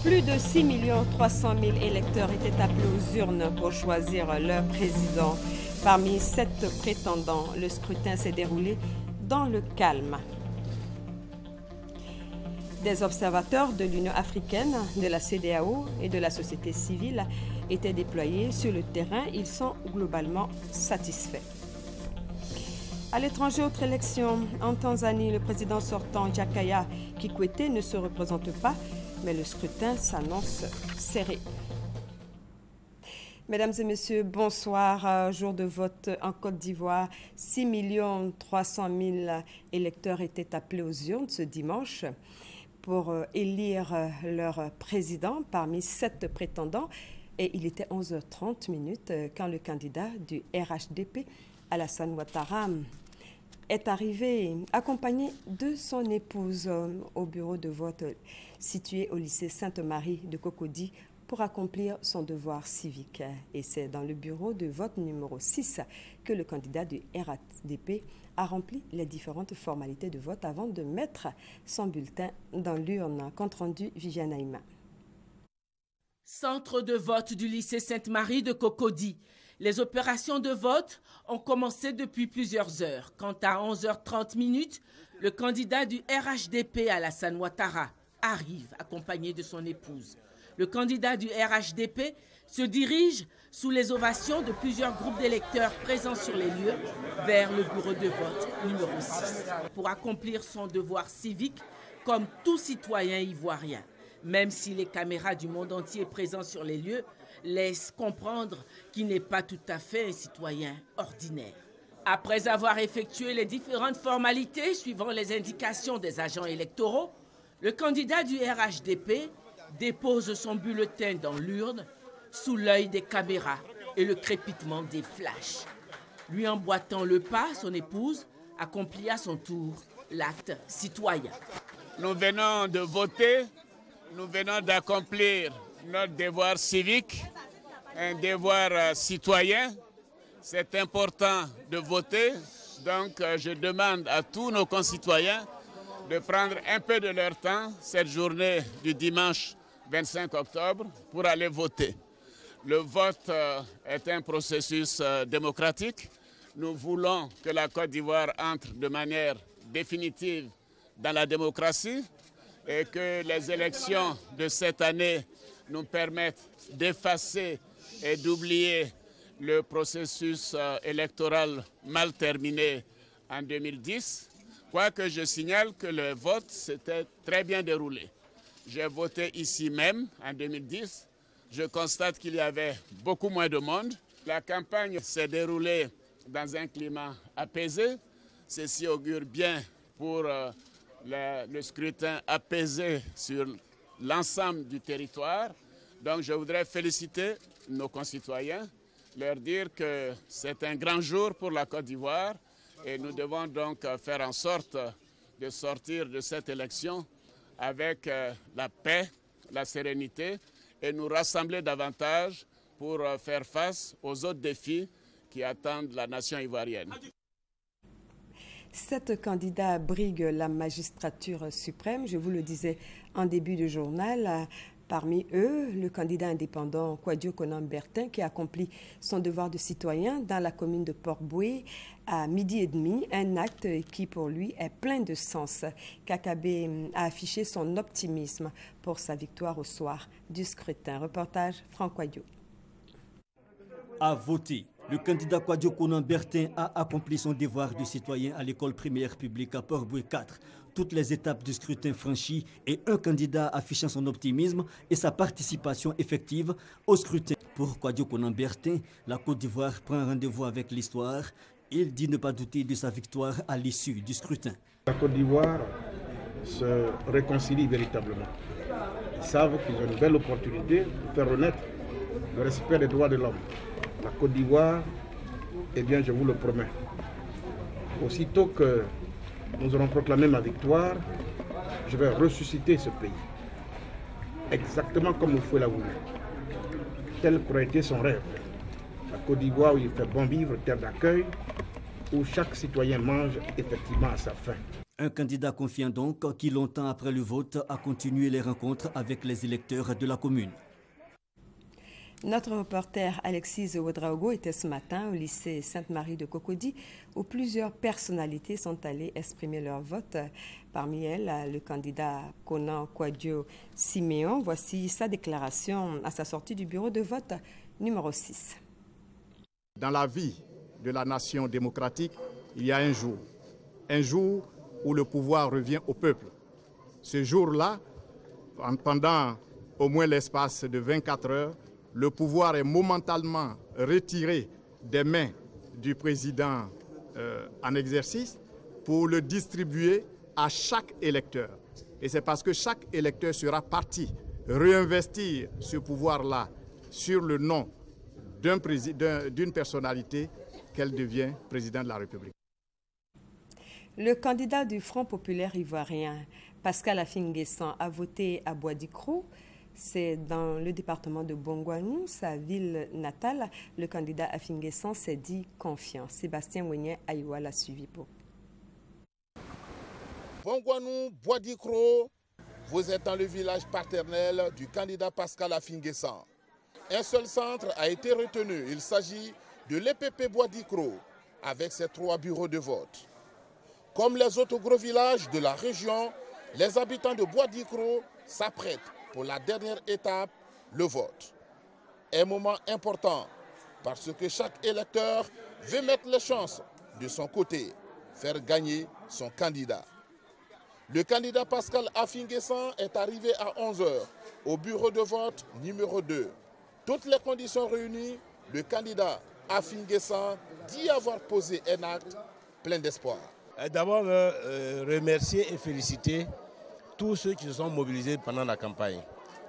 Plus de 6 300 000 électeurs étaient appelés aux urnes pour choisir leur président. Parmi 7 prétendants, le scrutin s'est déroulé dans le calme. Des observateurs de l'Union africaine, de la CEDEAO et de la société civile étaient déployés sur le terrain. Ils sont globalement satisfaits. À l'étranger, autre élection. En Tanzanie, le président sortant Jakaya Kikwete ne se représente pas, mais le scrutin s'annonce serré. Mesdames et messieurs, bonsoir. Jour de vote en Côte d'Ivoire. 6 300 000 électeurs étaient appelés aux urnes ce dimanche pour élire leur président parmi 7 prétendants. Et il était 11h30 quand le candidat du RHDP, Alassane Ouattara, est arrivé accompagné de son épouse au bureau de vote situé au lycée Sainte-Marie de Cocody pour accomplir son devoir civique. Et c'est dans le bureau de vote numéro 6 que le candidat du RHDP a rempli les différentes formalités de vote avant de mettre son bulletin dans l'urne. Compte rendu, Viviane Aïma. Centre de vote du lycée Sainte-Marie de Cocody. Les opérations de vote ont commencé depuis plusieurs heures. Quant à 11h30, le candidat du RHDP, Alassane Ouattara, arrive accompagné de son épouse. Le candidat du RHDP se dirige sous les ovations de plusieurs groupes d'électeurs présents sur les lieux vers le bureau de vote numéro 6 pour accomplir son devoir civique comme tout citoyen ivoirien. Même si les caméras du monde entier présents sur les lieux laissent comprendre qu'il n'est pas tout à fait un citoyen ordinaire. Après avoir effectué les différentes formalités suivant les indications des agents électoraux, le candidat du RHDP dépose son bulletin dans l'urne sous l'œil des caméras et le crépitement des flashs. Lui emboîtant le pas, son épouse accomplit à son tour l'acte citoyen. Nous venons de voter, nous venons d'accomplir notre devoir civique, un devoir citoyen. C'est important de voter, donc je demande à tous nos concitoyens de prendre un peu de leur temps cette journée du dimanche 25 octobre pour aller voter. Le vote est un processus démocratique. Nous voulons que la Côte d'Ivoire entre de manière définitive dans la démocratie et que les élections de cette année nous permettent d'effacer et d'oublier le processus électoral mal terminé en 2010. Quoique je signale que le vote s'était très bien déroulé. J'ai voté ici même en 2010. Je constate qu'il y avait beaucoup moins de monde. La campagne s'est déroulée dans un climat apaisé. Ceci augure bien pour le scrutin apaisé sur l'ensemble du territoire. Donc je voudrais féliciter nos concitoyens, leur dire que c'est un grand jour pour la Côte d'Ivoire et nous devons donc faire en sorte de sortir de cette élection avec la paix, la sérénité et nous rassembler davantage pour faire face aux autres défis qui attendent la nation ivoirienne. 7 candidats briguent la magistrature suprême, je vous le disais en début de journal. Parmi eux, le candidat indépendant Kouadio Konan Bertin qui accomplit son devoir de citoyen dans la commune de Port-Boué à 12h30, un acte qui pour lui est plein de sens. Kakabe a affiché son optimisme pour sa victoire au soir du scrutin. Reportage Franck Kouadio. À voter. Le candidat Kouadio Konan Bertin a accompli son devoir de citoyen à l'école primaire publique à Port-Boué 4. Toutes les étapes du scrutin franchies et un candidat affichant son optimisme et sa participation effective au scrutin. Pour Kouadio Konan Bertin, la Côte d'Ivoire prend rendez-vous avec l'histoire. Il dit ne pas douter de sa victoire à l'issue du scrutin. La Côte d'Ivoire se réconcilie véritablement. Ils savent qu'ils ont une belle opportunité de faire renaître le respect des droits de l'homme. La Côte d'Ivoire, eh bien, je vous le promets, aussitôt que nous aurons proclamé ma victoire, je vais ressusciter ce pays. Exactement comme Oufoué l'a voulu. Tel qu'aurait été son rêve. La Côte d'Ivoire où il fait bon vivre, terre d'accueil, où chaque citoyen mange effectivement à sa faim. Un candidat confiant donc qui, longtemps après le vote, a continué les rencontres avec les électeurs de la commune. Notre reporter Alexis Ouedraogo était ce matin au lycée Sainte-Marie de Cocody où plusieurs personnalités sont allées exprimer leur vote. Parmi elles, le candidat Konan Kwadjo Siméon. Voici sa déclaration à sa sortie du bureau de vote numéro 6. Dans la vie de la nation démocratique, il y a un jour où le pouvoir revient au peuple. Ce jour-là, pendant au moins l'espace de 24 heures, le pouvoir est momentanément retiré des mains du président en exercice pour le distribuer à chaque électeur. Et c'est parce que chaque électeur sera parti réinvestir ce pouvoir-là sur le nom d'une personnalité qu'elle devient président de la République. Le candidat du Front populaire ivoirien, Pascal Affi-N'Guessan, a voté à Bois-Dicrou. C'est dans le département de Bongouanou, sa ville natale. Le candidat Affi-N'Guessan s'est dit confiant. Sébastien Ouenien Aïwa l'a suivi pour. Bongouanou, Bois-Dicrou, vous êtes dans le village paternel du candidat Pascal Affi-N'Guessan. Un seul centre a été retenu. Il s'agit de l'EPP Bois-Dicrou, avec ses 3 bureaux de vote. Comme les autres gros villages de la région, les habitants de Bois-Dicrou s'apprêtent pour la dernière étape, le vote. Un moment important parce que chaque électeur veut mettre les chances de son côté, faire gagner son candidat. Le candidat Pascal Affi-N'Guessan est arrivé à 11 h au bureau de vote numéro 2. Toutes les conditions réunies, le candidat Affi-N'Guessan dit avoir posé un acte plein d'espoir. D'abord, remercier et féliciter tous ceux qui se sont mobilisés pendant la campagne.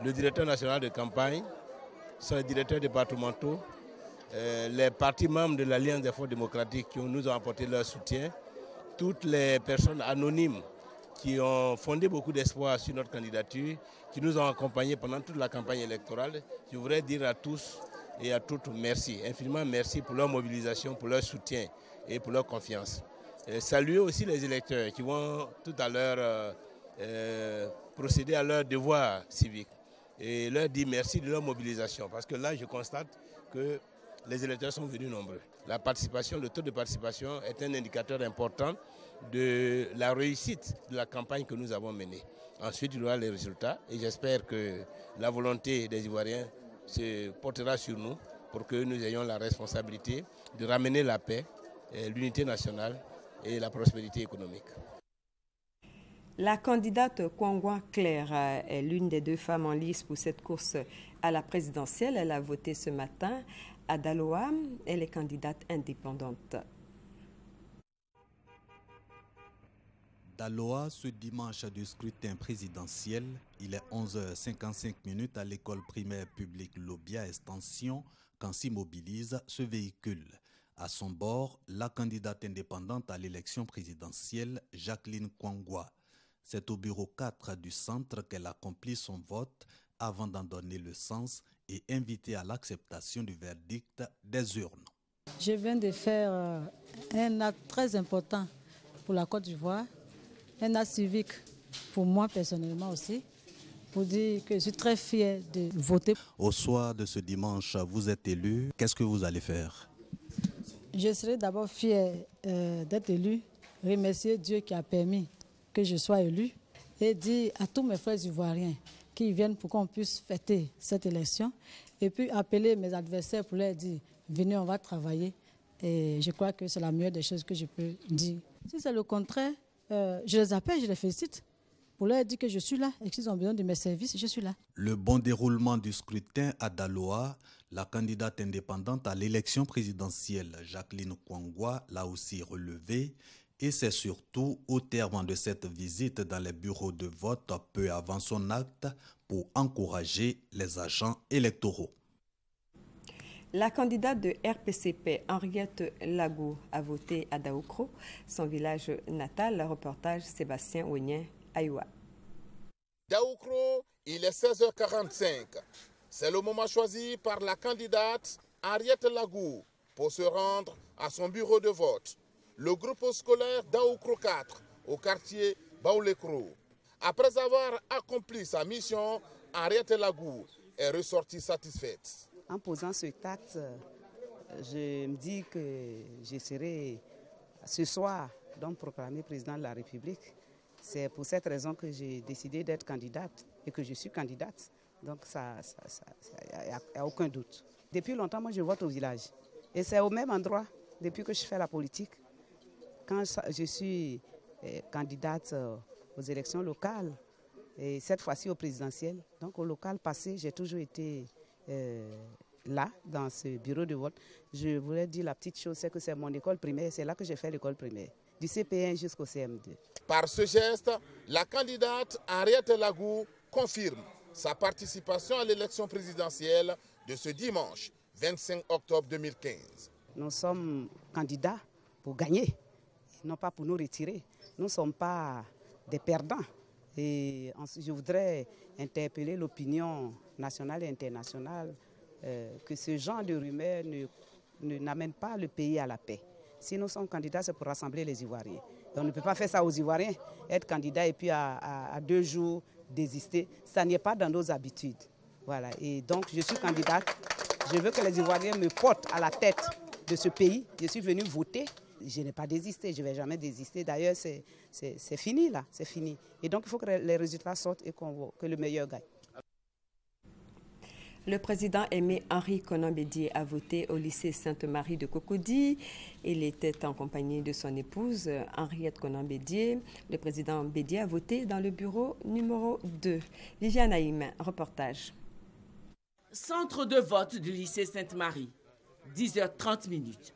Le directeur national de campagne, son directeur départementaux, les partis membres de l'Alliance des Forces démocratiques qui nous ont apporté leur soutien, toutes les personnes anonymes qui ont fondé beaucoup d'espoir sur notre candidature, qui nous ont accompagnés pendant toute la campagne électorale. Je voudrais dire à tous et à toutes merci, infiniment merci pour leur mobilisation, pour leur soutien et pour leur confiance. Saluer aussi les électeurs qui vont tout à l'heure procéder à leur devoir civique et leur dire merci de leur mobilisation parce que là je constate que les électeurs sont venus nombreux. La participation, le taux de participation est un indicateur important de la réussite de la campagne que nous avons menée. Ensuite il y aura les résultats et j'espère que la volonté des Ivoiriens se portera sur nous pour que nous ayons la responsabilité de ramener la paix, l'unité nationale et la prospérité économique. La candidate Kwangwa Claire est l'une des 2 femmes en lice pour cette course à la présidentielle. Elle a voté ce matin à Daloa. Elle est candidate indépendante. Daloa, ce dimanche du scrutin présidentiel, il est 11h55 à l'école primaire publique Lobia Extension quand s'immobilise ce véhicule. À son bord, la candidate indépendante à l'élection présidentielle, Jacqueline Kwangwa. C'est au bureau 4 du centre qu'elle accomplit son vote avant d'en donner le sens et inviter à l'acceptation du verdict des urnes. Je viens de faire un acte très important pour la Côte d'Ivoire, un acte civique pour moi personnellement aussi, pour dire que je suis très fière de voter. Au soir de ce dimanche, vous êtes élu. Qu'est-ce que vous allez faire? Je serai d'abord fière d'être élu, remercier Dieu qui a permis que je sois élu et dire à tous mes frères ivoiriens qui viennent pour qu'on puisse fêter cette élection et puis appeler mes adversaires pour leur dire venez, on va travailler et je crois que c'est la meilleure des choses que je peux dire. Si c'est le contraire, je les appelle, je les félicite pour leur dire que je suis là et qu'ils ont besoin de mes services, je suis là. Le bon déroulement du scrutin à Daloa, la candidate indépendante à l'élection présidentielle, Jacqueline Kwangwa, l'a aussi relevé. Et c'est surtout au terme de cette visite dans les bureaux de vote peu avant son acte pour encourager les agents électoraux. La candidate de RPCP, Henriette Lagou, a voté à Daoukro, son village natal. Le reportage Sébastien Ouenien Aïwa. Daoukro, il est 16h45. C'est le moment choisi par la candidate Henriette Lagou pour se rendre à son bureau de vote. Le groupe scolaire Daoukro 4, au quartier Baoulekro. Après avoir accompli sa mission, Henriette Lagou est ressortie satisfaite. En posant ce acte, je me dis que je serai ce soir donc proclamée président de la République. C'est pour cette raison que j'ai décidé d'être candidate et que je suis candidate. Donc il n'y a aucun doute. Depuis longtemps, moi je vote au village. Et c'est au même endroit depuis que je fais la politique. Quand je suis candidate aux élections locales, et cette fois-ci au présidentiel, donc au local passé, j'ai toujours été là, dans ce bureau de vote. Je voulais dire la petite chose, c'est que c'est mon école primaire, c'est là que j'ai fait l'école primaire, du CP1 jusqu'au CM2. Par ce geste, la candidate Henriette Lagou confirme sa participation à l'élection présidentielle de ce dimanche 25 octobre 2015. Nous sommes candidats pour gagner, non pas pour nous retirer. Nous ne sommes pas des perdants. Et je voudrais interpeller l'opinion nationale et internationale que ce genre de rumeurs n'amène pas le pays à la paix. Si nous sommes candidats, c'est pour rassembler les Ivoiriens. Et on ne peut pas faire ça aux Ivoiriens, être candidat et puis à 2 jours désister. Ça n'est pas dans nos habitudes. Voilà. Et donc, je suis candidate. Je veux que les Ivoiriens me portent à la tête de ce pays. Je suis venue voter. Je n'ai pas désisté, je ne vais jamais désister. D'ailleurs, c'est fini là, c'est fini. Et donc, il faut que les résultats sortent et que le meilleur gagne. Le président Aimé Henri Konan Bédié a voté au lycée Sainte-Marie de Cocody. Il était en compagnie de son épouse, Henriette Konan Bédié. Le président Bédié a voté dans le bureau numéro 2. Viviane Haïm, reportage. Centre de vote du lycée Sainte-Marie, 10h30.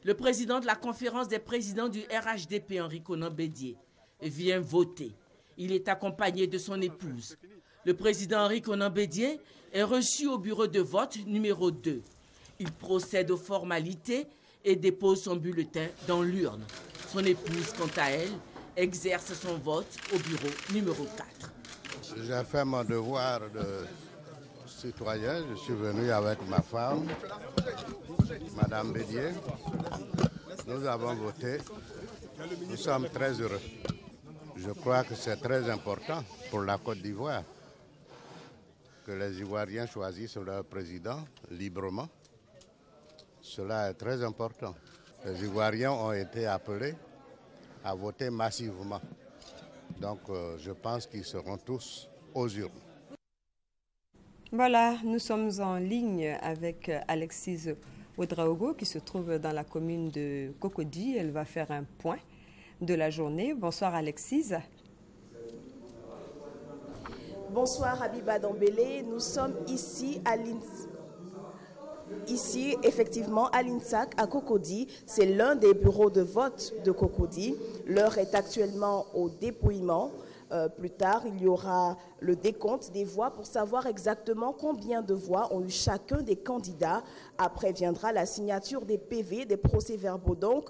Le président de la conférence des présidents du RHDP, Henri Konan Bédié, vient voter. Il est accompagné de son épouse. Le président Henri Konan Bédié est reçu au bureau de vote numéro 2. Il procède aux formalités et dépose son bulletin dans l'urne. Son épouse, quant à elle, exerce son vote au bureau numéro 4. J'ai fait mon devoir de citoyen. Je suis venu avec ma femme, Madame Bédié. Nous avons voté. Nous sommes très heureux. Je crois que c'est très important pour la Côte d'Ivoire que les Ivoiriens choisissent leur président librement. Cela est très important. Les Ivoiriens ont été appelés à voter massivement. Donc je pense qu'ils seront tous aux urnes. Voilà, nous sommes en ligne avec Alexise Ouedraogo qui se trouve dans la commune de Cocody. Elle va faire un point de la journée. Bonsoir Alexise. Bonsoir Habiba Dambélé. Nous sommes ici à effectivement à l'INSAC à Cocody. C'est l'un des bureaux de vote de Cocody. L'heure est actuellement au dépouillement. Plus tard, il y aura le décompte des voix pour savoir exactement combien de voix ont eu chacun des candidats. Après viendra la signature des PV, des procès-verbaux donc,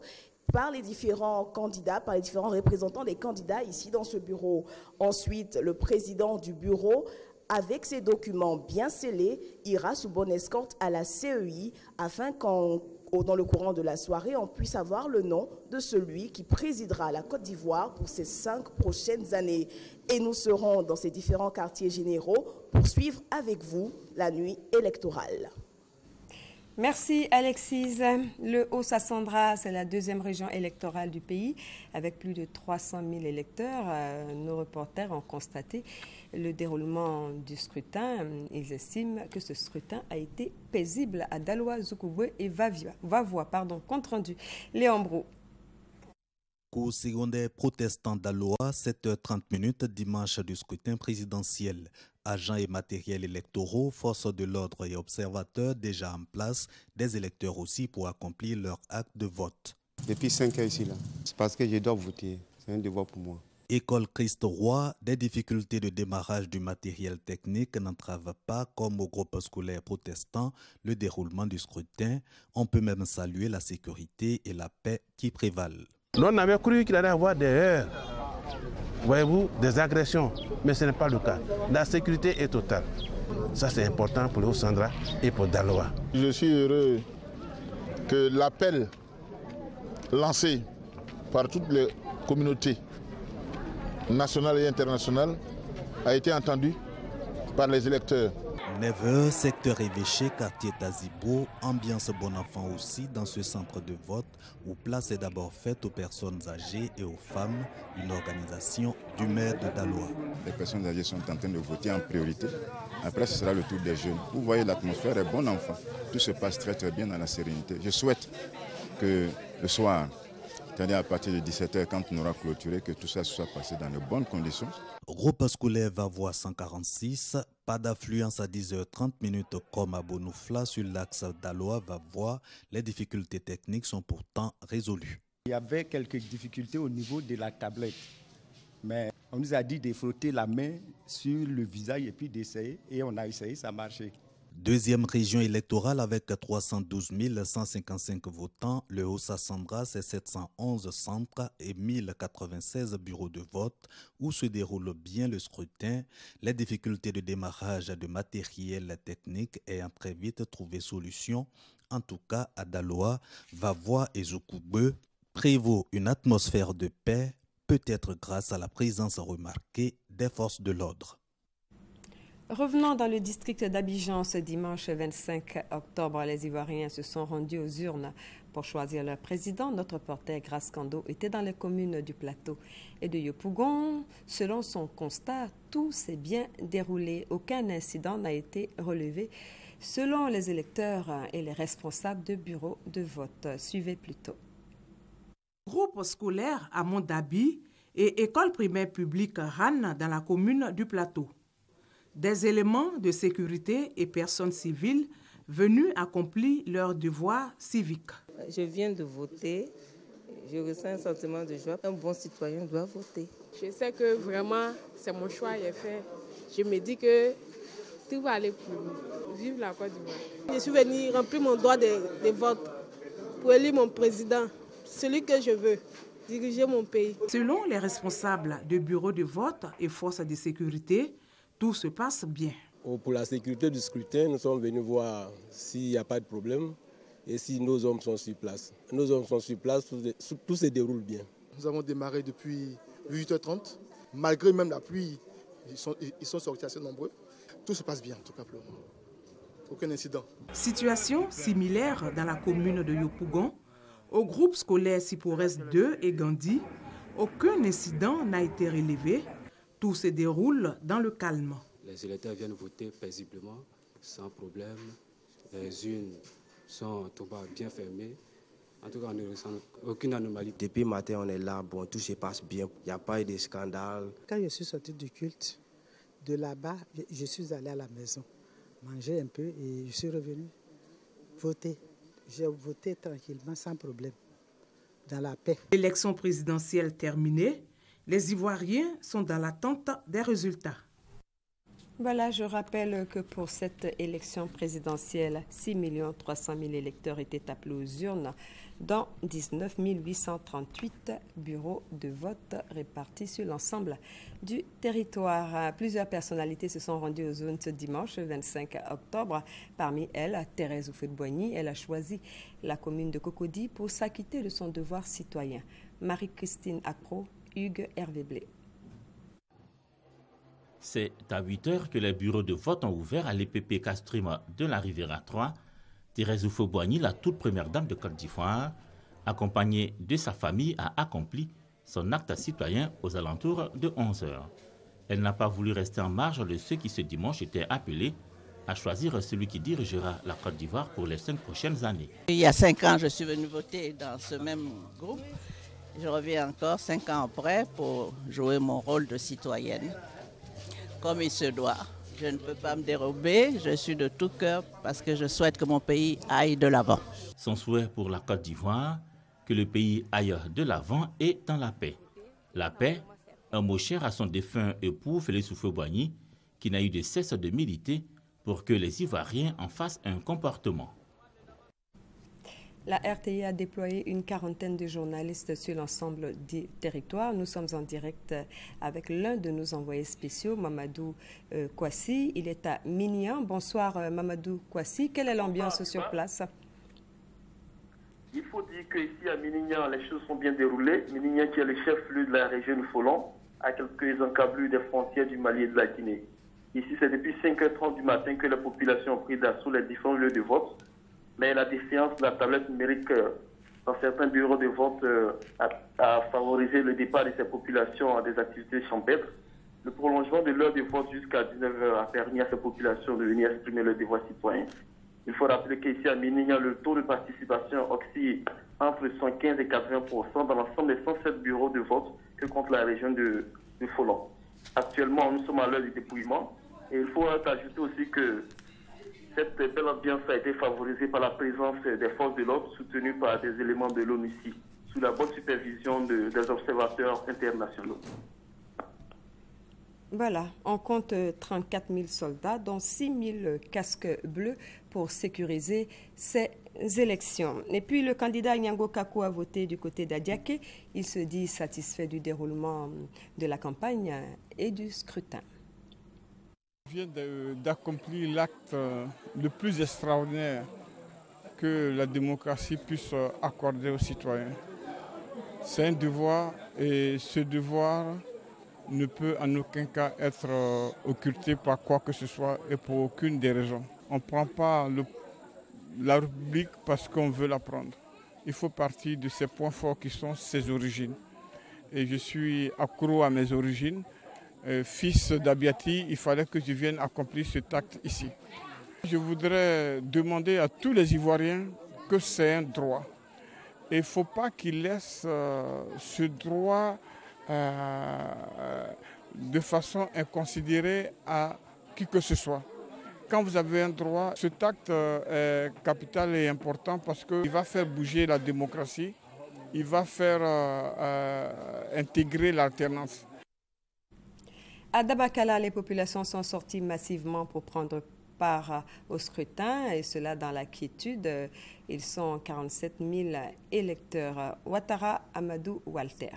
par les différents candidats, par les différents représentants des candidats ici dans ce bureau. Ensuite, le président du bureau, avec ses documents bien scellés, ira sous bonne escorte à la CEI afin dans le courant de la soirée, on puisse avoir le nom de celui qui présidera la Côte d'Ivoire pour ces 5 prochaines années. Et nous serons dans ces différents quartiers généraux pour suivre avec vous la nuit électorale. Merci Alexise. Le Haut-Sassandra, c'est la 2e région électorale du pays avec plus de 300 000 électeurs. Nos reporters ont constaté le déroulement du scrutin. Ils estiment que ce scrutin a été paisible à Daloa, Zoukoubwe et Vavois. Compte rendu. Léon Brou. Cours secondaire protestant d'Aloa, 7h30 dimanche du scrutin présidentiel. Agents et matériels électoraux, forces de l'ordre et observateurs déjà en place, des électeurs aussi pour accomplir leur acte de vote. Depuis 5 ans ici, c'est parce que je dois voter. C'est un devoir pour moi. École Christ-Roi, des difficultés de démarrage du matériel technique n'entravent pas, comme au groupe scolaire protestant, le déroulement du scrutin. On peut même saluer la sécurité et la paix qui prévalent. On avait cru qu'il allait y avoir des heurts, voyez-vous, des agressions, mais ce n'est pas le cas. La sécurité est totale. Ça, c'est important pour le Haut-Sassandra et pour Daloa. Je suis heureux que l'appel lancé par toutes les communautés nationale et internationale a été entendue par les électeurs. 9h, secteur évêché, quartier Tazibo, ambiance bon enfant aussi dans ce centre de vote où place est d'abord faite aux personnes âgées et aux femmes, une organisation du maire de Daloa. Les personnes âgées sont en train de voter en priorité. Après, ce sera le tour des jeunes. Vous voyez, l'atmosphère est bon enfant. Tout se passe très très bien dans la sérénité. Je souhaite que le soir, c'est-à-dire à partir de 17h, quand on aura clôturé, que tout ça soit passé dans de bonnes conditions. Groupe scolaire Vavoie 146, pas d'affluence à 10h30 comme à Bonoufla sur l'axe Daloa-Vavoie. Les difficultés techniques sont pourtant résolues. Il y avait quelques difficultés au niveau de la tablette, mais on nous a dit de frotter la main sur le visage et puis d'essayer, et on a essayé, ça a marché. Deuxième région électorale avec 312 155 votants, le Haut-Sassandra, c'est 711 centres et 1096 bureaux de vote où se déroule bien le scrutin. Les difficultés de démarrage de matériel technique ayant très vite trouvé solution, en tout cas à Daloa, Vavoie et Zoukoube, prévaut une atmosphère de paix, peut-être grâce à la présence remarquée des forces de l'ordre. Revenons dans le district d'Abidjan ce dimanche 25 octobre. Les Ivoiriens se sont rendus aux urnes pour choisir leur président. Notre reporter Grace Kando était dans les communes du Plateau et de Yopougon. Selon son constat, tout s'est bien déroulé. Aucun incident n'a été relevé selon les électeurs et les responsables de bureaux de vote. Suivez plutôt. Groupe scolaire à Mondabi et école primaire publique RAN dans la commune du Plateau. Des éléments de sécurité et personnes civiles venus accomplir leur devoir civique. Je viens de voter, je ressens un sentiment de joie. Un bon citoyen doit voter. Je sais que vraiment, c'est mon choix, il est fait. Je me dis que tout va aller pour nous. Vive la Côte d'Ivoire. Je suis venue remplir mon droit de vote pour élire mon président, celui que je veux, diriger mon pays. Selon les responsables de bureaux de vote et forces de sécurité, tout se passe bien. Pour la sécurité du scrutin, nous sommes venus voir s'il n'y a pas de problème et si nos hommes sont sur place. Nos hommes sont sur place, tout se déroule bien. Nous avons démarré depuis 8h30. Malgré même la pluie, ils sont sortis assez nombreux. Tout se passe bien en tout cas pour le moment. Aucun incident. Situation similaire dans la commune de Yopougon. Au groupe scolaire Sipores 2 et Gandhi, aucun incident n'a été relevé. Tout se déroule dans le calme. Les électeurs viennent voter paisiblement, sans problème. Les urnes sont en tout cas bien fermées. En tout cas, on ne ressent aucune anomalie. Depuis le matin, on est là, bon, tout se passe bien. Il n'y a pas eu de scandale. Quand je suis sorti du culte, de là-bas, je suis allé à la maison, manger un peu et je suis revenu voter. J'ai voté tranquillement, sans problème, dans la paix. L'élection présidentielle terminée, les Ivoiriens sont dans l'attente des résultats. Voilà, je rappelle que pour cette élection présidentielle, 6 300 000 électeurs étaient appelés aux urnes dans 19 838 bureaux de vote répartis sur l'ensemble du territoire. Plusieurs personnalités se sont rendues aux urnes ce dimanche 25 octobre. Parmi elles, Thérèse Houphouët-Boigny, elle a choisi la commune de Cocody pour s'acquitter de son devoir citoyen. Marie-Christine Accro, Hugues Hervé Blé. C'est à 8h que les bureaux de vote ont ouvert à l'EPP Castrima de la Riviera 3. Thérèse Houphouët-Boigny, la toute première dame de Côte d'Ivoire, accompagnée de sa famille, a accompli son acte citoyen aux alentours de 11h. Elle n'a pas voulu rester en marge de ceux qui ce dimanche étaient appelés à choisir celui qui dirigera la Côte d'Ivoire pour les 5 prochaines années. Il y a 5 ans, je suis venue voter dans ce même groupe. Je reviens encore 5 ans après pour jouer mon rôle de citoyenne. Comme il se doit. Je ne peux pas me dérober, je suis de tout cœur parce que je souhaite que mon pays aille de l'avant. Son souhait pour la Côte d'Ivoire, que le pays aille de l'avant et dans la paix. La paix, un mot cher à son défunt époux Félix Houphouët-Boigny, qui n'a eu de cesse de militer pour que les Ivoiriens en fassent un comportement. La RTI a déployé une quarantaine de journalistes sur l'ensemble du territoire. Nous sommes en direct avec l'un de nos envoyés spéciaux, Mamadou Kouassi. Il est à Minyan. Bonsoir Mamadou Kouassi. Quelle est l'ambiance sur place? Il faut dire qu'ici à Minyan, les choses sont bien déroulées. Minyan qui est le chef-lieu de la région de Folon. à quelques encablures des frontières du Mali et de la Guinée. Ici, c'est depuis 5h30 du matin que la population a pris d'assaut les différents lieux de vote, mais la défiance de la tablette numérique dans certains bureaux de vote a favorisé le départ de ces populations à des activités champêtres. Le prolongement de l'heure de vote jusqu'à 19h a permis à ces populations de venir exprimer leurs devoirs citoyens. Il faut rappeler qu'ici à Minignan, le taux de participation oscille entre 115 et 80% dans l'ensemble des 107 bureaux de vote que compte la région de Folon. Actuellement, nous sommes à l'heure du dépouillement et il faut ajouter aussi que cette belle ambiance a été favorisée par la présence des forces de l'ordre soutenues par des éléments de l'ONUCI sous la bonne supervision des observateurs internationaux. Voilà, on compte 34 000 soldats, dont 6 000 casques bleus pour sécuriser ces élections. Et puis le candidat Nyango Kakou a voté du côté d'Adiaké. Il se dit satisfait du déroulement de la campagne et du scrutin. Je viens d'accomplir l'acte le plus extraordinaire que la démocratie puisse accorder aux citoyens. C'est un devoir et ce devoir ne peut en aucun cas être occulté par quoi que ce soit et pour aucune des raisons. On ne prend pas la République parce qu'on veut la prendre. Il faut partir de ces points forts qui sont ses origines. Et je suis accro à mes origines. Fils d'Abiati, il fallait que je vienne accomplir cet acte ici. Je voudrais demander à tous les Ivoiriens que c'est un droit. Et il ne faut pas qu'ils laissent ce droit de façon inconsidérée à qui que ce soit. Quand vous avez un droit, cet acte est capital et important parce qu'il va faire bouger la démocratie, il va faire intégrer l'alternance. À Dabakala, les populations sont sorties massivement pour prendre part au scrutin, et cela dans la quiétude. Ils sont 47 000 électeurs. Ouattara Amadou Walter.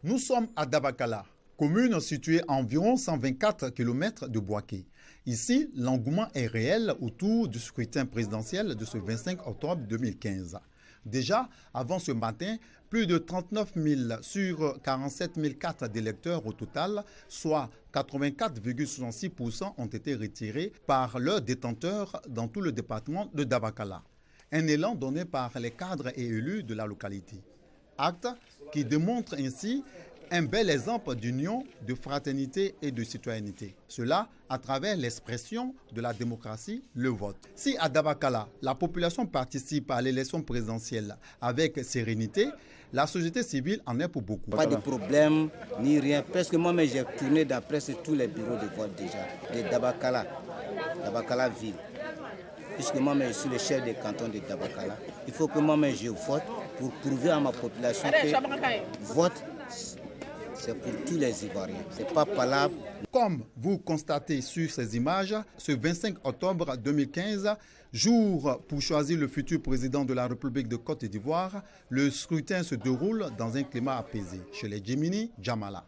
Nous sommes à Dabakala, commune située à environ 124 km de Bouaké. Ici, l'engouement est réel autour du scrutin présidentiel de ce 25 octobre 2015. Déjà, avant ce matin, plus de 39 000 sur 47 004 d'électeurs au total, soit 84,66% ont été retirés par leurs détenteurs dans tout le département de Dabakala. Un élan donné par les cadres et élus de la localité. Acte qui démontre ainsi un bel exemple d'union, de fraternité et de citoyenneté. Cela à travers l'expression de la démocratie, le vote. Si à Dabakala, la population participe à l'élection présidentielle avec sérénité, la société civile en est pour beaucoup. Pas de problème ni rien. Presque moi-même j'ai tourné dans presque tous les bureaux de vote déjà, de Dabakala ville. Puisque moi-même je suis le chef du canton de Dabakala, il faut que moi-même je vote pour prouver à ma population que vote, c'est pour tous les Ivoiriens. C'est pas palable. Comme vous constatez sur ces images, ce 25 octobre 2015, jour pour choisir le futur président de la République de Côte d'Ivoire, le scrutin se déroule dans un climat apaisé. Chez les Djemini, Djamala.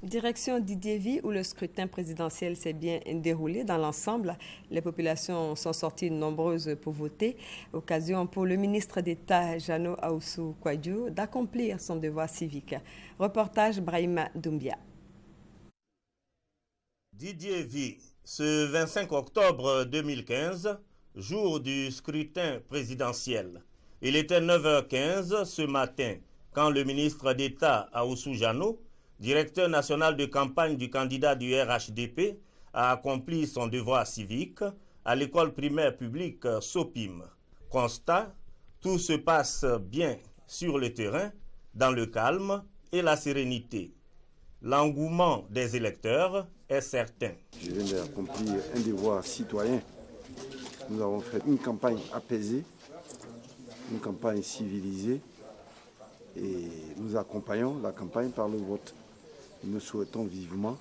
Direction Didiévi, où le scrutin présidentiel s'est bien déroulé dans l'ensemble. Les populations sont sorties nombreuses pour voter. Occasion pour le ministre d'État, Jano Aoussou Kouadiou, d'accomplir son devoir civique. Reportage Brahima Doumbia. Didiévi, ce 25 octobre 2015, jour du scrutin présidentiel. Il était 9h15 ce matin quand le ministre d'État Aoussou Jano, directeur national de campagne du candidat du RHDP, a accompli son devoir civique à l'école primaire publique Sopim. Constat, tout se passe bien sur le terrain, dans le calme et la sérénité. L'engouement des électeurs est certain. Je viens d'accomplir un devoir citoyen. Nous avons fait une campagne apaisée, une campagne civilisée, et nous accompagnons la campagne par le vote. Nous souhaitons vivement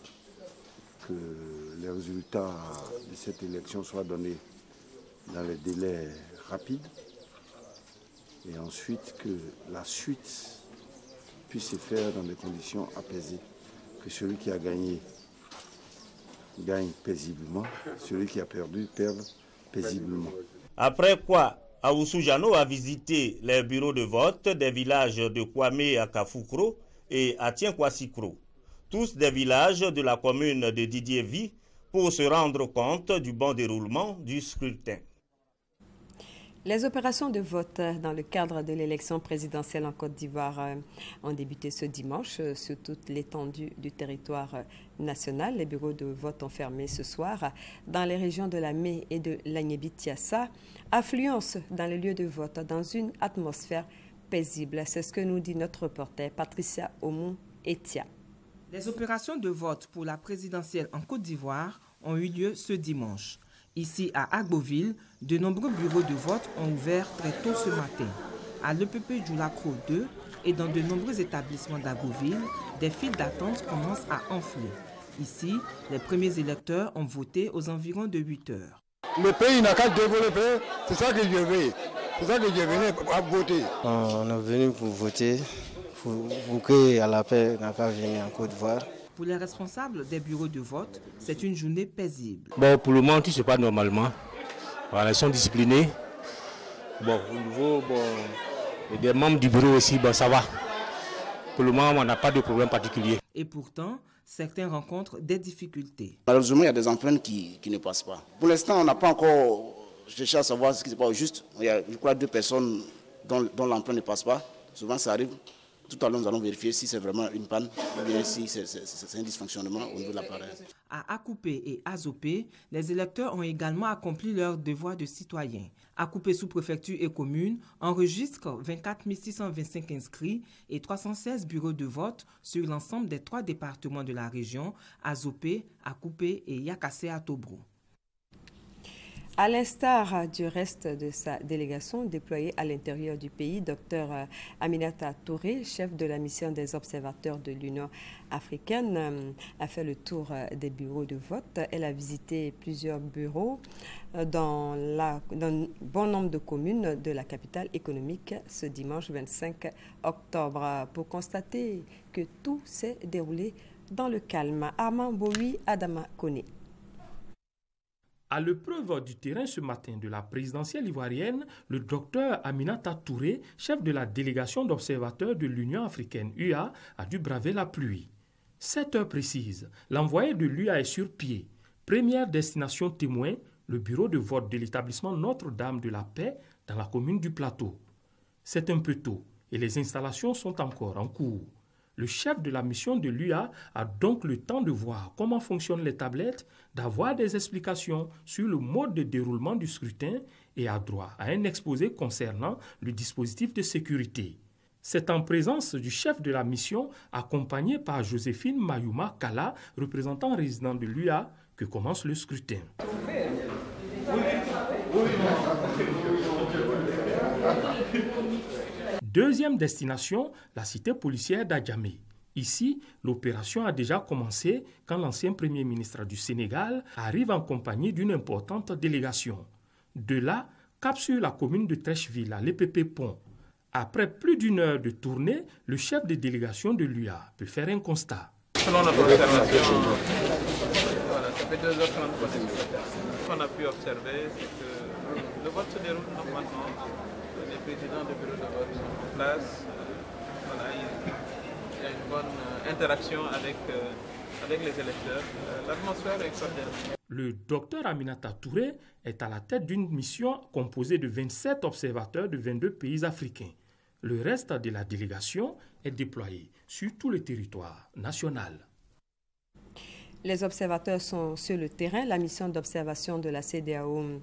que les résultats de cette élection soient donnés dans les délais rapides et ensuite que la suite puisse se faire dans des conditions apaisées. Que celui qui a gagné gagne paisiblement, celui qui a perdu perde paisiblement. Après quoi, Aoussou Jano a visité les bureaux de vote des villages de Kwame à Kafoukro et Atienkwassikro, tous des villages de la commune de Didiévi, pour se rendre compte du bon déroulement du scrutin. Les opérations de vote dans le cadre de l'élection présidentielle en Côte d'Ivoire ont débuté ce dimanche sur toute l'étendue du territoire national. Les bureaux de vote ont fermé ce soir dans les régions de la Mé et de l'Agnébi-Tiassa. Affluence dans les lieux de vote dans une atmosphère paisible. C'est ce que nous dit notre reporter Patricia Oumou-Etia. Les opérations de vote pour la présidentielle en Côte d'Ivoire ont eu lieu ce dimanche. Ici, à Agboville, de nombreux bureaux de vote ont ouvert très tôt ce matin. À l'EPP Djoulakro 2 et dans de nombreux établissements d'Agboville, des files d'attente commencent à enfler. Ici, les premiers électeurs ont voté aux environs de 8 heures. Le pays n'a qu'à développer, c'est ça que je veux. C'est ça que je venais à voter. On est venu pour voter, pour que la paix n'a qu'à venir en Côte d'Ivoire. Pour les responsables des bureaux de vote, c'est une journée paisible. Pour le moment, tout se passe normalement. Voilà, ils sont disciplinés. Au niveau des membres du bureau aussi, ça va. Pour le moment, on n'a pas de problème particulier. Et pourtant, certains rencontrent des difficultés. Malheureusement, il y a des empreintes qui ne passent pas. Pour l'instant, on n'a pas encore cherché à savoir ce qui se passe juste. Il y a, je crois, 2 personnes dont l'empreinte ne passe pas. Souvent, ça arrive. Tout à l'heure, nous allons vérifier si c'est vraiment une panne ou bien si c'est un dysfonctionnement au niveau de l'appareil. À Akupé et Azopé, les électeurs ont également accompli leur devoir de citoyen. Akupé sous-préfecture et commune enregistre 24 625 inscrits et 316 bureaux de vote sur l'ensemble des 3 départements de la région, Azopé, Akupé et Yakassé-Atobro. À l'instar du reste de sa délégation déployée à l'intérieur du pays, Dr Aminata Touré, chef de la mission des observateurs de l'Union africaine, a fait le tour des bureaux de vote. Elle a visité plusieurs bureaux dans un bon nombre de communes de la capitale économique ce dimanche 25 octobre pour constater que tout s'est déroulé dans le calme. Armand Boui, Adama Kone. À l'épreuve du terrain ce matin de la présidentielle ivoirienne, le docteur Aminata Touré, chef de la délégation d'observateurs de l'Union africaine UA, a dû braver la pluie. 7 heures précises, l'envoyé de l'UA est sur pied. Première destination témoin, le bureau de vote de l'établissement Notre-Dame de la Paix dans la commune du Plateau. C'est un peu tôt et les installations sont encore en cours. Le chef de la mission de l'UA a donc le temps de voir comment fonctionnent les tablettes, d'avoir des explications sur le mode de déroulement du scrutin et a droit à un exposé concernant le dispositif de sécurité. C'est en présence du chef de la mission, accompagné par Joséphine Mayuma Kala, représentant résident de l'UA, que commence le scrutin. Deuxième destination, la cité policière d'Adjamé. Ici, l'opération a déjà commencé quand l'ancien premier ministre du Sénégal arrive en compagnie d'une importante délégation. De là, cap sur la commune de Trècheville, à l'EPP Pont. Après plus d'une heure de tournée, le chef de délégation de l'UA peut faire un constat. Selon notre observation, ça fait 2h30 ce qu'on a pu observer, c'est que le vote se déroule normalement. Les présidents de bureau de vote sont en place. Il y a une bonne interaction avec les électeurs. L'atmosphère est cordiale. Le docteur Aminata Touré est à la tête d'une mission composée de 27 observateurs de 22 pays africains. Le reste de la délégation est déployé sur tout le territoire national. Les observateurs sont sur le terrain. La mission d'observation de la CEDEAO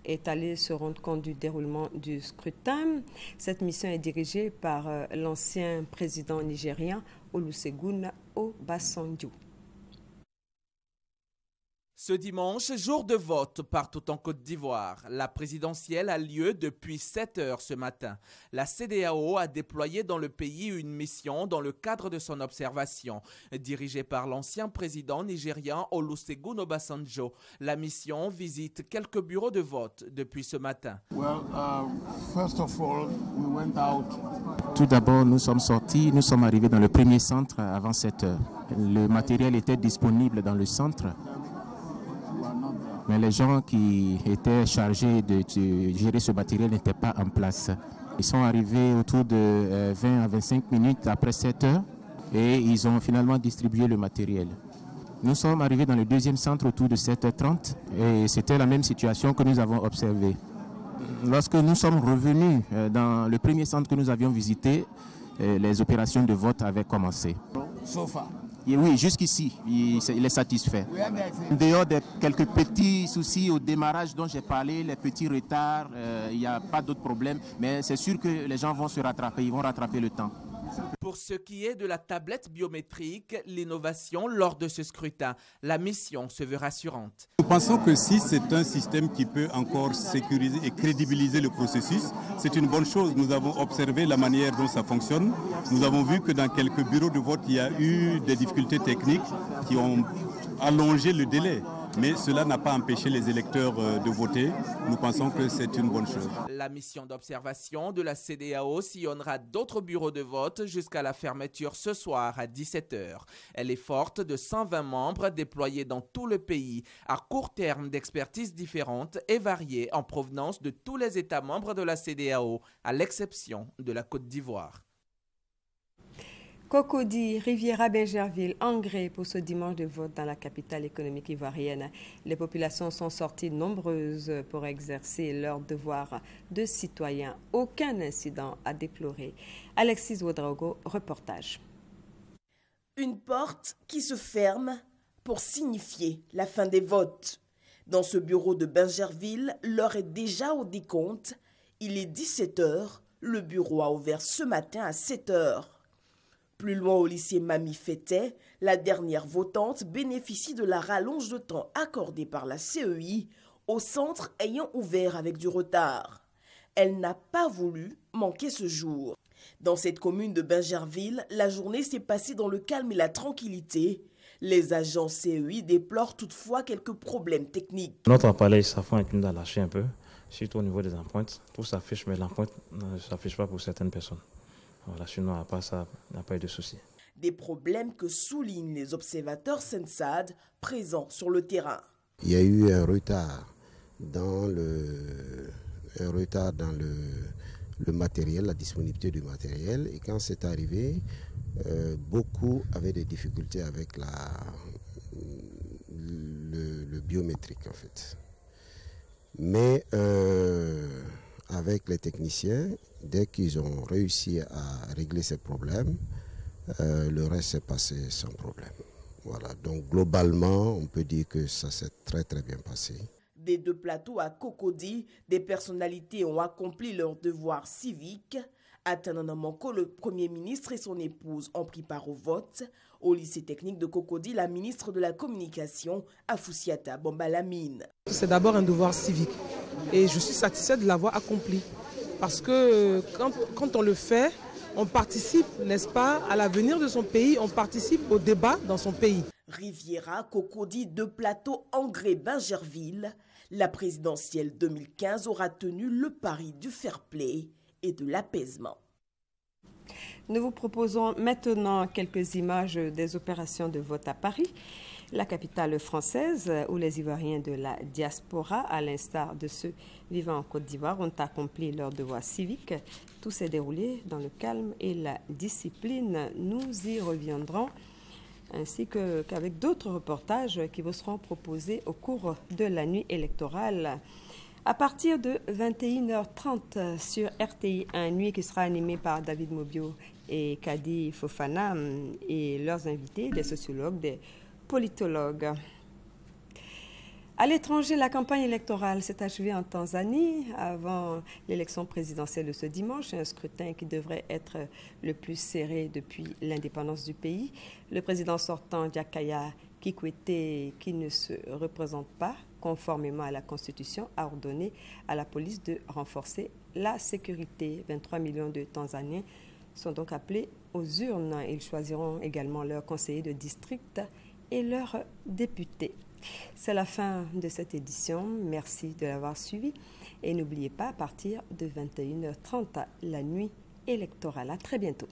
est allée se rendre compte du déroulement du scrutin. Cette mission est dirigée par l'ancien président nigérien Olusegun Obasanjo. Ce dimanche, jour de vote partout en Côte d'Ivoire. La présidentielle a lieu depuis 7 heures ce matin. La CEDEAO a déployé dans le pays une mission dans le cadre de son observation. Dirigée par l'ancien président nigérien Olusegun Obasanjo, la mission visite quelques bureaux de vote depuis ce matin. Tout d'abord, nous sommes sortis, nous sommes arrivés dans le premier centre avant 7 heures. Le matériel était disponible dans le centre. Mais les gens qui étaient chargés de gérer ce matériel n'étaient pas en place. Ils sont arrivés autour de 20 à 25 minutes après 7 heures. et ils ont finalement distribué le matériel. Nous sommes arrivés dans le deuxième centre autour de 7h30 et c'était la même situation que nous avons observée. Lorsque nous sommes revenus dans le premier centre que nous avions visité, les opérations de vote avaient commencé. Et oui, jusqu'ici, il est satisfait. En dehors de quelques petits soucis au démarrage dont j'ai parlé, les petits retards, il n'y a pas d'autres problèmes, mais c'est sûr que les gens vont se rattraper, ils vont rattraper le temps. Pour ce qui est de la tablette biométrique, l'innovation lors de ce scrutin, la mission se veut rassurante. Nous pensons que si c'est un système qui peut encore sécuriser et crédibiliser le processus, c'est une bonne chose. Nous avons observé la manière dont ça fonctionne. Nous avons vu que dans quelques bureaux de vote, il y a eu des difficultés techniques qui ont allongé le délai. Mais cela n'a pas empêché les électeurs de voter. Nous pensons que c'est une bonne chose. La mission d'observation de la CEDEAO sillonnera d'autres bureaux de vote jusqu'à la fermeture ce soir à 17h. Elle est forte de 120 membres déployés dans tout le pays, à court terme d'expertises différentes et variées en provenance de tous les États membres de la CEDEAO, à l'exception de la Côte d'Ivoire. Cocody, Riviera, Bingerville, Angré pour ce dimanche de vote dans la capitale économique ivoirienne. Les populations sont sorties nombreuses pour exercer leur devoir de citoyen. Aucun incident à déplorer. Alexis Ouedraogo, reportage. Une porte qui se ferme pour signifier la fin des votes. Dans ce bureau de Bingerville, l'heure est déjà au décompte. Il est 17h. Le bureau a ouvert ce matin à 7h. Plus loin au lycée Mami Fétet, la dernière votante bénéficie de la rallonge de temps accordée par la CEI au centre ayant ouvert avec du retard. Elle n'a pas voulu manquer ce jour. Dans cette commune de Bingerville, la journée s'est passée dans le calme et la tranquillité. Les agents CEI déplorent toutefois quelques problèmes techniques. Notre appareil Safran est à lâcher un peu, surtout au niveau des empreintes. Tout s'affiche, mais l'empreinte ne s'affiche pas pour certaines personnes. Voilà, sinon, à part ça, il n'y a pas eu de souci. Des problèmes que soulignent les observateurs SENSAD présents sur le terrain. Il y a eu un retard dans le matériel, la disponibilité du matériel. Et quand c'est arrivé, beaucoup avaient des difficultés avec le biométrique, en fait. Mais avec les techniciens, dès qu'ils ont réussi à régler ces problèmes, le reste s'est passé sans problème. Voilà. Donc globalement, on peut dire que ça s'est très très bien passé. Des deux plateaux à Cocody, des personnalités ont accompli leur devoir civique. À Tananamoko, le Premier ministre et son épouse ont pris part au vote. Au lycée technique de Cocody, la ministre de la Communication, Afoussiata Bombalamine. C'est d'abord un devoir civique et je suis satisfaite de l'avoir accompli. Parce que quand on le fait, on participe, n'est-ce pas, à l'avenir de son pays, on participe au débat dans son pays. Riviera, Cocody, deux plateaux, Angré, Bingerville. La présidentielle 2015 aura tenu le pari du fair play et de l'apaisement. Nous vous proposons maintenant quelques images des opérations de vote à Paris, la capitale française, où les Ivoiriens de la diaspora, à l'instar de ceux vivant en Côte d'Ivoire, ont accompli leur devoir civique. Tout s'est déroulé dans le calme et la discipline. Nous y reviendrons, ainsi qu'avec d'autres reportages qui vous seront proposés au cours de la nuit électorale. À partir de 21h30 sur RTI1, nuit qui sera animée par David Mobio et Kadi Fofana et leurs invités, des sociologues, des politologues. À l'étranger, la campagne électorale s'est achevée en Tanzanie avant l'élection présidentielle de ce dimanche, un scrutin qui devrait être le plus serré depuis l'indépendance du pays. Le président sortant, Jakaya Kikwete, qui ne se représente pas conformément à la Constitution, a ordonné à la police de renforcer la sécurité. 23 millions de Tanzaniens sont donc appelés aux urnes. Ils choisiront également leurs conseillers de district et leurs députés. C'est la fin de cette édition. Merci de l'avoir suivi. Et n'oubliez pas, à partir de 21h30, la nuit électorale. À très bientôt.